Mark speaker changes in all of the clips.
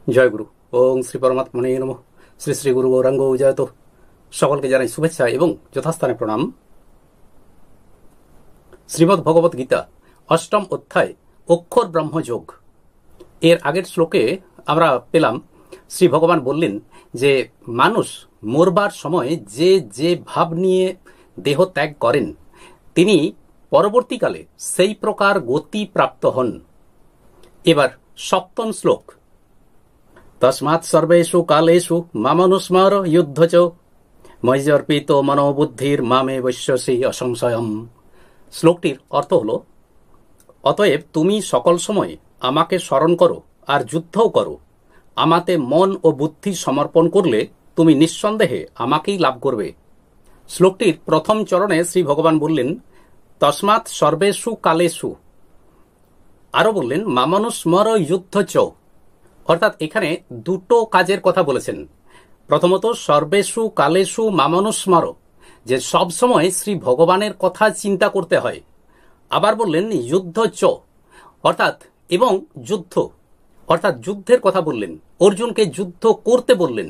Speaker 1: জয় গুরু। ওং শ্রী পরমাত্মনে নমঃ। শ্রী শ্রী গুরু গৌরাঙ্গ জয়ত। সকলকে জানাই শুভেচ্ছা এবং যথাস্থানে প্রণাম। শ্রীমদ্ ভগবত গীতা অষ্টম অধ্যায় অক্ষর ব্রহ্মযোগ এর আগের শ্লোকে আমরা পেলাম শ্রী ভগবান বললেন যে মানুষ মরবার সময় যে যে ভাব নিয়ে দেহ ত্যাগ করেন তিনি পরবর্তীকালে সেই প্রকার গতি প্রাপ্ত হন। এবার সপ্তম শ্লোক, তস্মাৎ সর্বেষু কালেষু মামনুস্মর যুদ্ধচ ময়্যর্পিত মনোবুদ্ধির মামে বৈশ্যসি অসংশয়ম। শ্লোকটির অর্থ হল, অতএব তুমি সকল সময় আমাকে স্মরণ করো আর যুদ্ধও করো। আমাতে মন ও বুদ্ধি সমর্পণ করলে তুমি নিঃসন্দেহে আমাকেই লাভ করবে। শ্লোকটির প্রথম চরণে শ্রী ভগবান বললেন তস্মাৎ সর্বেষু কালেষু, আরো বললেন মামনুস্মর যুদ্ধচ, অর্থাৎ এখানে দুটো কাজের কথা বলেছেন। প্রথমত সর্বেষু কালেষু মামনুস্মর, যে সব সময় শ্রী ভগবানের কথা চিন্তা করতে হয়। আবার বললেন যুদ্ধ চ, অর্থাৎ এবং যুদ্ধ, অর্থাৎ যুদ্ধের কথা বললেন, অর্জুনকে যুদ্ধ করতে বললেন।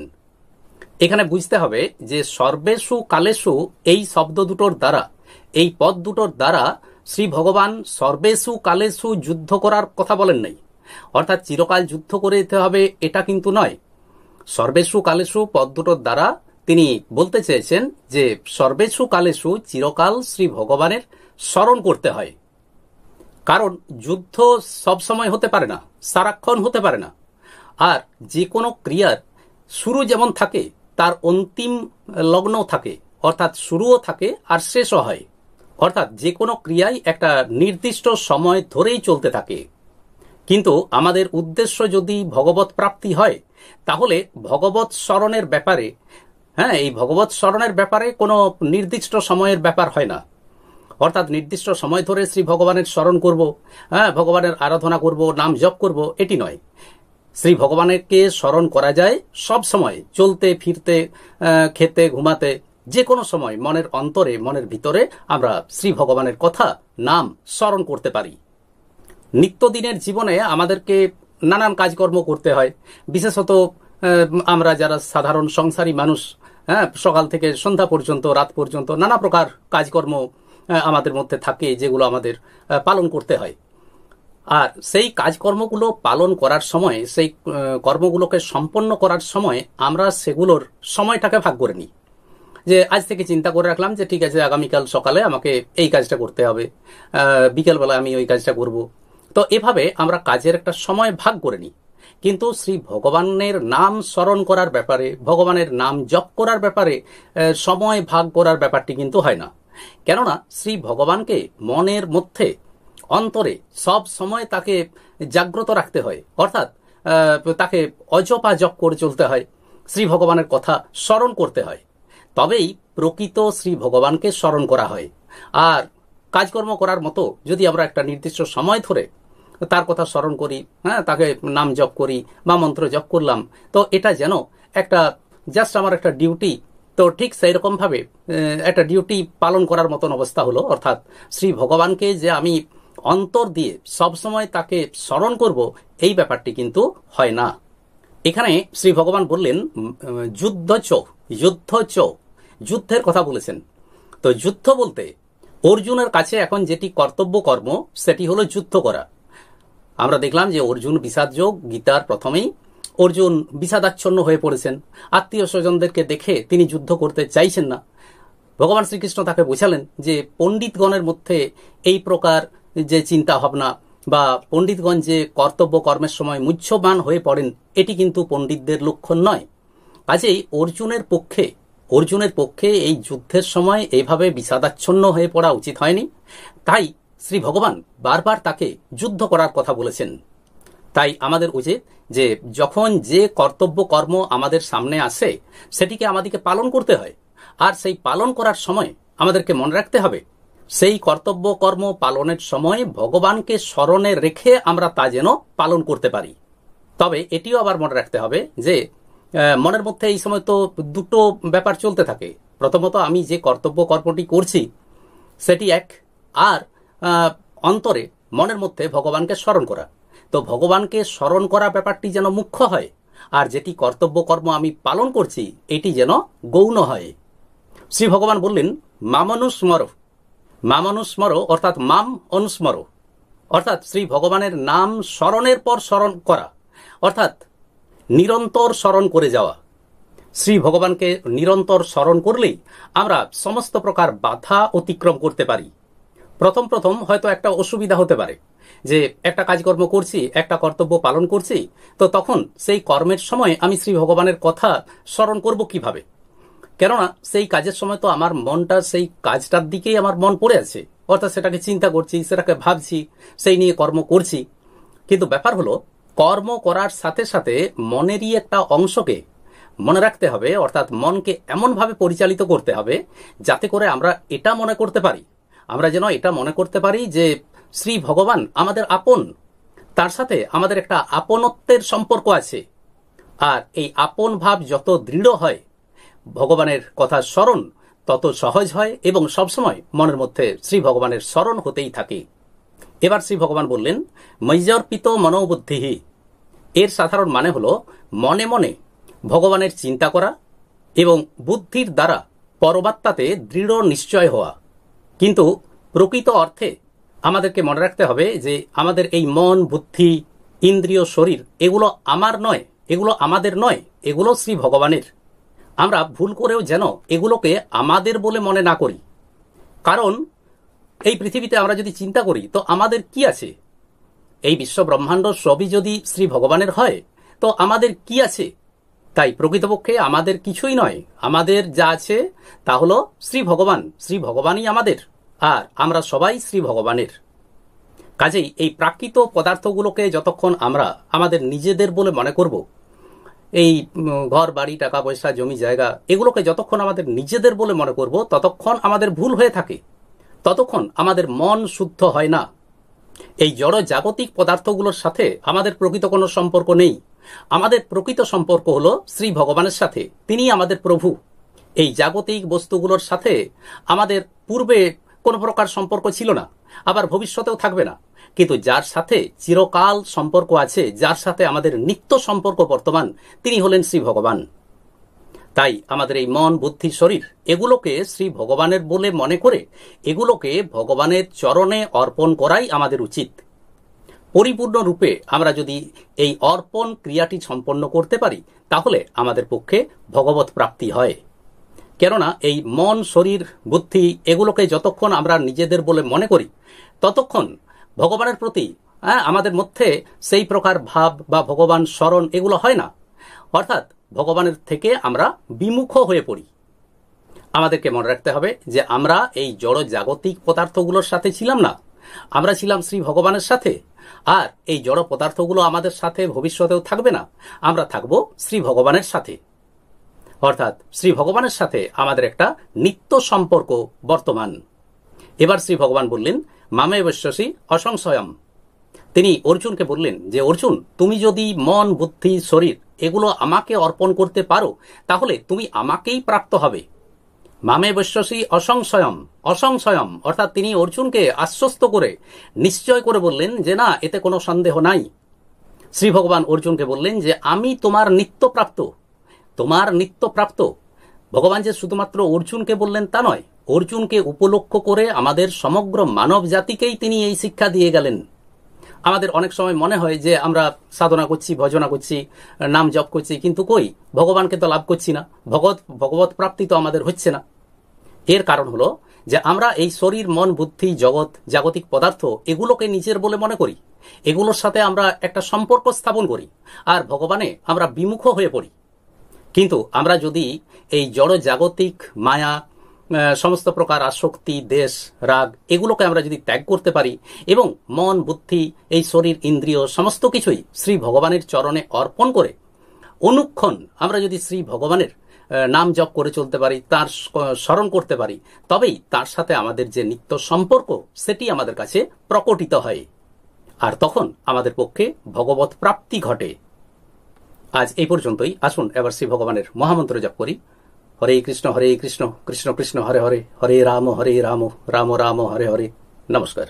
Speaker 1: এখানে বুঝতে হবে যে সর্বেষু কালেষু এই শব্দ দুটোর দ্বারা, এই পদ দুটোর দ্বারা শ্রী ভগবান সর্বেষু কালেষু যুদ্ধ করার কথা বলেন নাই, অর্থাৎ চিরকাল যুদ্ধ করে দিতে হবে এটা কিন্তু নয়। সর্বেষু কালেষু পদ দুটোর দ্বারা তিনি বলতে চেয়েছেন যে সর্বেষু কালেষু চিরকাল শ্রী ভগবানের স্মরণ করতে হয়। কারণ যুদ্ধ সব সময় হতে পারে না, সারাক্ষণ হতে পারে না। আর যে কোনো ক্রিয়ার শুরু যেমন থাকে তার অন্তিম লগ্ন থাকে, অর্থাৎ শুরুও থাকে আর শেষও হয়। অর্থাৎ যে কোনো ক্রিয়াই একটা নির্দিষ্ট সময় ধরেই চলতে থাকে। কিন্তু আমাদের উদ্দেশ্য যদি ভগবত প্রাপ্তি হয় তাহলে ভগবত স্মরণের ব্যাপারে, এই ভগবত স্মরণের ব্যাপারে কোনো নির্দিষ্ট সময়ের ব্যাপার হয় না। অর্থাৎ নির্দিষ্ট সময় ধরে শ্রী ভগবানের স্মরণ করব, ভগবানের আরাধনা করব, নাম জপ করব, এটি নয়। শ্রী ভগবানকে স্মরণ করা যায় সব সময়, চলতে ফিরতে, খেতে ঘুমাতে, যে কোনো সময় মনের অন্তরে, মনের ভিতরে আমরা শ্রী ভগবানের কথা, নাম স্মরণ করতে পারি। নিত্যদিনের জীবনে আমাদেরকে নানান কাজকর্ম করতে হয়। বিশেষত আমরা যারা সাধারণ সংসারী মানুষ, সকাল থেকে সন্ধ্যা পর্যন্ত, রাত পর্যন্ত নানা প্রকার কাজকর্ম আমাদের মধ্যে থাকে, যেগুলো আমাদের পালন করতে হয়। আর সেই কাজকর্মগুলো পালন করার সময়, সেই কর্মগুলোকে সম্পন্ন করার সময় আমরা সেগুলোর সময়টাকে ভাগ করে নিই। যে আজ থেকে চিন্তা করে রাখলাম যে ঠিক আছে, আগামীকাল সকালে আমাকে এই কাজটা করতে হবে, বিকেলবেলা আমি ওই কাজটা করব। তো এভাবে আমরা কাজের একটা সময় ভাগ করে নিই। কিন্তু শ্রী ভগবানের নাম স্মরণ করার ব্যাপারে, ভগবানের নাম জপ করার ব্যাপারে সময় ভাগ করার ব্যাপারটি কিন্তু হয় না। কেননা শ্রী ভগবানকে মনের মধ্যে, অন্তরে সব সময় তাকে জাগ্রত রাখতে হয়, অর্থাৎ তাকে অজপা জপ করে চলতে হয়, শ্রী ভগবানের কথা স্মরণ করতে হয়। তবেই প্রকৃত শ্রী ভগবানকে স্মরণ করা হয়। আর কাজকর্ম করার মতো যদি আমরা একটা নির্দিষ্ট সময় ধরে তার কথা স্মরণ করি, তাকে নাম জপ করি বা মন্ত্র জপ করলাম, তো এটা যেন একটা জাস্ট আমার একটা ডিউটি, তো ঠিক সেই রকম ভাবে একটা ডিউটি পালন করার মতন অবস্থা হলো। অর্থাৎ শ্রী ভগবানকে যে আমি অন্তর দিয়ে সবসময় তাকে স্মরণ করব, এই ব্যাপারটি কিন্তু হয় না। এখানে শ্রী ভগবান বললেন যুদ্ধ চ, যুদ্ধ চ, যুদ্ধের কথা বলেছেন। তো যুদ্ধ বলতে অর্জুনের কাছে এখন যেটি কর্তব্য কর্ম, সেটি হলো যুদ্ধ করা। আমরা দেখলাম যে অর্জুন বিষাদযোগ, গীতার প্রথমেই অর্জুন বিষাদাচ্ছন্ন হয়ে পড়েছেন। আত্মীয় স্বজনদেরকে দেখে তিনি যুদ্ধ করতে চাইছেন না। ভগবান শ্রীকৃষ্ণ তাকে বোঝালেন যে পণ্ডিতগণের মধ্যে এই প্রকার যে চিন্তা ভাবনা বা পণ্ডিতগণ যে কর্তব্য কর্মের সময় মুহ্যমান হয়ে পড়েন, এটি কিন্তু পণ্ডিতদের লক্ষণ নয়। কাজেই অর্জুনের পক্ষে এই যুদ্ধের সময় এইভাবে বিষাদাচ্ছন্ন হয়ে পড়া উচিত হয়নি। তাই শ্রী ভগবান বারবার তাকে যুদ্ধ করার কথা বলেছেন। তাই আমাদের উচিত যে যখন যে কর্তব্য কর্ম আমাদের সামনে আসে সেটিকে আমাদেরকে পালন করতে হয়। আর সেই পালন করার সময় আমাদেরকে মনে রাখতে হবে, সেই কর্তব্য কর্ম পালনের সময় ভগবানকে স্মরণে রেখে আমরা তা যেন পালন করতে পারি। তবে এটিও আবার মনে রাখতে হবে যে মনের মধ্যে এই সময় তো দুটো ব্যাপার চলতে থাকে। প্রথমত আমি যে কর্তব্য কর্মটি করছি সেটি এক, আর অন্তরে মনের মধ্যে ভগবানকে স্মরণ করা। তো ভগবানকে স্মরণ করা ব্যাপারটি যেন মুখ্য হয়, আর যেটি কর্তব্য কর্ম আমি পালন করছি এটি যেন গৌণ হয়। শ্রী ভগবান বললেন মামনুস্মর, মামনুস্মর অর্থাৎ মাম অনুস্মর, অর্থাৎ শ্রী ভগবানের নাম স্মরণের পর স্মরণ করা, অর্থাৎ নিরন্তর স্মরণ করে যাওয়া। শ্রী ভগবানকে নিরন্তর স্মরণ করলেই আমরা সমস্ত প্রকার বাধা অতিক্রম করতে পারি। প্রথম প্রথম হয়তো একটা অসুবিধা হতে পারে যে একটা কাজকর্ম করছি, একটা কর্তব্য পালন করছি, তো তখন সেই কর্মের সময় আমি শ্রী ভগবানের কথা স্মরণ করব কিভাবে? কেননা সেই কাজের সময় তো আমার মনটা সেই কাজটার দিকেই আমার মন পড়ে আছে, অর্থাৎ সেটাকে চিন্তা করছি, সেটাকে ভাবছি, সেই নিয়ে কর্ম করছি। কিন্তু ব্যাপার হলো কর্ম করার সাথে সাথে মনেরই একটা অংশকে মনে রাখতে হবে, অর্থাৎ মনকে এমনভাবে পরিচালিত করতে হবে যাতে করে আমরা এটা মনে করতে পারি, আমরা যেন এটা মনে করতে পারি যে শ্রী ভগবান আমাদের আপন, তার সাথে আমাদের একটা আপনত্বের সম্পর্ক আছে। আর এই আপন ভাব যত দৃঢ় হয়, ভগবানের কথা স্মরণ তত সহজ হয় এবং সবসময় মনের মধ্যে শ্রী ভগবানের স্মরণ হতেই থাকে। এবার শ্রী ভগবান বললেন মৈজর্পিত মনোবুদ্ধিহি, এর সাধারণ মানে হলো মনে মনে ভগবানের চিন্তা করা এবং বুদ্ধির দ্বারা পরমাত্মাতে দৃঢ় নিশ্চয় হওয়া। কিন্তু প্রকৃত অর্থে আমাদেরকে মনে রাখতে হবে যে আমাদের এই মন, বুদ্ধি, ইন্দ্রিয়, শরীর এগুলো আমার নয়, এগুলো আমাদের নয়, এগুলো শ্রী ভগবানের। আমরা ভুল করেও যেন এগুলোকে আমাদের বলে মনে না করি, কারণ এই পৃথিবীতে আমরা যদি চিন্তা করি তো আমাদের কি আছে? এই বিশ্ব ব্রহ্মাণ্ড সবই যদি শ্রী ভগবানের হয় তো আমাদের কি আছে? তাই প্রকৃতপক্ষে আমাদের কিছুই নয়, আমাদের যা আছে তা হলো শ্রী ভগবান। শ্রী ভগবানই আমাদের, আর আমরা সবাই শ্রী ভগবানের। কাজেই এই প্রাকৃত পদার্থগুলোকে যতক্ষণ আমরা আমাদের নিজেদের বলে মনে করব, এই ঘর বাড়ি, টাকা পয়সা, জমি জায়গা, এগুলোকে যতক্ষণ আমাদের নিজেদের বলে মনে করব ততক্ষণ আমাদের ভুল হয়ে থাকে, ততক্ষণ আমাদের মন শুদ্ধ হয় না। এই জড় জাগতিক পদার্থগুলোর সাথে আমাদের প্রকৃত কোনো সম্পর্ক নেই। আমাদের প্রকৃত সম্পর্ক হলো শ্রী ভগবানের সাথে, তিনি আমাদের প্রভু। এই জাগতিক বস্তুগুলোর সাথে আমাদের পূর্বে কোনো প্রকার সম্পর্ক ছিল না, আবার ভবিষ্যতেও থাকবে না। কিন্তু যার সাথে চিরকাল সম্পর্ক আছে, যার সাথে আমাদের নিত্য সম্পর্ক বর্তমান, তিনি হলেন শ্রী ভগবান। তাই আমাদের এই মন, বুদ্ধি, শরীর এগুলোকে শ্রী ভগবানের বলে মনে করে এগুলোকে ভগবানের চরণে অর্পণ করাই আমাদের উচিত। পরিপূর্ণ রূপে আমরা যদি এই অর্পণ ক্রিয়াটি সম্পন্ন করতে পারি তাহলে আমাদের পক্ষে ভগবত প্রাপ্তি হয়। কেননা এই মন, শরীর, বুদ্ধি এগুলোকে যতক্ষণ আমরা নিজেদের বলে মনে করি ততক্ষণ ভগবানের প্রতি আমাদের মধ্যে সেই প্রকার ভাব বা ভগবান স্মরণ এগুলো হয় না, অর্থাৎ ভগবানের থেকে আমরা বিমুখ হয়ে পড়ি। আমাদেরকে মনে রাখতে হবে যে আমরা এই জড় জাগতিক পদার্থগুলোর সাথে ছিলাম না, আমরা ছিলাম শ্রী ভগবানের সাথে। আর এই জড় পদার্থগুলো আমাদের সাথে ভবিষ্যতেও থাকবে না, আমরা থাকব শ্রী ভগবানের সাথে। অর্থাৎ শ্রী ভগবানের সাথে আমাদের একটা নিত্য সম্পর্ক বর্তমান। এবার শ্রী ভগবান বললেন মামে বৈশ্যসী অসংশয়ম। তিনি অর্জুনকে বললেন যে অর্জুন, তুমি যদি মন, বুদ্ধি, শরীর এগুলো আমাকে অর্পণ করতে পারো তাহলে তুমি আমাকেই প্রাপ্ত হবে। মামে বৈশ্যসী অসংশয়ম, অসংশয়ম অর্থাৎ তিনি অর্জুনকে আশ্বস্ত করে নিশ্চয় করে বললেন যে না, এতে কোনো সন্দেহ নাই। শ্রী ভগবান অর্জুনকে বললেন যে আমি তোমার নিত্যপ্রাপ্ত, তোমার নিত্যপ্রাপ্ত। ভগবান যে শুধুমাত্র অর্জুনকে বললেন তা নয়, অর্জুনকে উপলক্ষ করে আমাদের সমগ্র মানব জাতিকেই তিনি এই শিক্ষা দিয়ে গেলেন। আমাদের অনেক সময় মনে হয় যে আমরা সাধনা করছি, ভজনা করছি, নাম জপ করছি, কিন্তু কই ভগবানকে তো লাভ করছি না, ভগবত প্রাপ্তি তো আমাদের হচ্ছে না। এর কারণ হলো যে আমরা এই শরীর, মন, বুদ্ধি, জগৎ, জাগতিক পদার্থ এগুলোকে নিজের বলে মনে করি, এগুলোর সাথে আমরা একটা সম্পর্ক স্থাপন করি, আর ভগবানে আমরা বিমুখ হয়ে পড়ি। কিন্তু আমরা যদি এই জড় জাগতিক মায়া, সমস্ত প্রকার আসক্তি, দেশ, রাগ এগুলোকে আমরা যদি ত্যাগ করতে পারি এবং মন, বুদ্ধি, এই শরীর, ইন্দ্রিয় সমস্ত কিছুই শ্রী ভগবানের চরণে অর্পণ করে অনুক্ষণ আমরা যদি শ্রী ভগবানের নাম জপ করে চলতে পারি, তার স্মরণ করতে পারি, তবেই তার সাথে আমাদের যে নিত্য সম্পর্ক সেটি আমাদের কাছে প্রকটিত হয়, আর তখন আমাদের পক্ষে ভগবত প্রাপ্তি ঘটে। আজ এই পর্যন্তই। আসুন এবার শ্রী ভগবানের মহামন্ত্র জপ করি। হরে কৃষ্ণ কৃষ্ণ কৃষ্ণ হরে হরে, হরে রাম রাম রাম হরে হরে। নমস্কার।